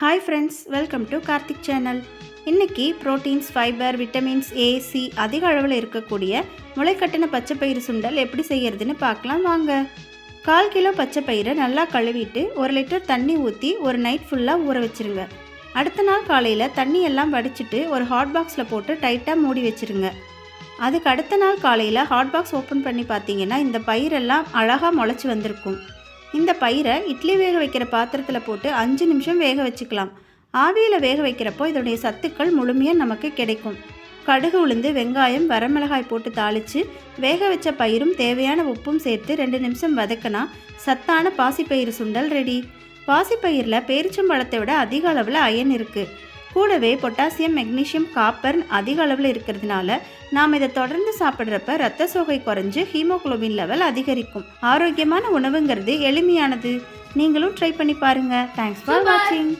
Hi friends, welcome to Karthik channel. இன்றைக்கி proteins, fibre, vitamins A, C அதிக அளவில் இருக்கக்கூடிய முளைக்கட்டின பச்சைப்பயிறு சுண்டல் எப்படி செய்கிறதுன்னு பார்க்கலாம் வாங்க. 1/4 கிலோ பச்சைப்பயிரை நல்லா கழுவிட்டு 1 லிட்டர் தண்ணி ஊற்றி ஒரு நைட் ஃபுல்லாக ஊற வச்சுருங்க. அடுத்த நாள் காலையில் தண்ணி எல்லாம் வடிச்சிட்டு ஒரு ஹாட் பாக்ஸில் போட்டு டைட்டாக மூடி வச்சுருங்க. அதுக்கு அடுத்த நாள் காலையில் ஹாட் பாக்ஸ் ஓப்பன் பண்ணி பார்த்தீங்கன்னா இந்த பயிரெல்லாம் அழகாக முளைச்சி வந்திருக்கும். இந்த பயிரை இட்லி வேக வைக்கிற பாத்திரத்தில் போட்டு 5 நிமிஷம் வேக வச்சுக்கலாம். ஆவியில் வேக வைக்கிறப்போ இதோடைய சத்துக்கள் முழுமையாக நமக்கு கிடைக்கும். கடுகு, உளுந்து, வெங்காயம், வரமிளகாய் போட்டு தாளித்து வேக வச்ச பயிரும் தேவையான உப்பும் சேர்த்து 2 நிமிஷம் வதக்கினா சத்தான பாசிப்பயிறு சுண்டல் ரெடி. பாசிப்பயிரில் பேரிச்சம்பழத்தை விட அதிக அளவில் அயன் இருக்குது. கூடவே பொட்டாசியம், மெக்னீஷியம், காப்பர் அதிக அளவில் இருக்கிறதுனால நாம் இதை தொடர்ந்து சாப்பிட்றப்ப இரத்த சோகை குறைஞ்சு ஹீமோகுளோபின் லெவல் அதிகரிக்கும். ஆரோக்கியமான உணவுங்கிறது எளிமையானது. நீங்களும் ட்ரை பண்ணி பாருங்கள். தேங்க்ஸ் ஃபார் வாட்சிங்.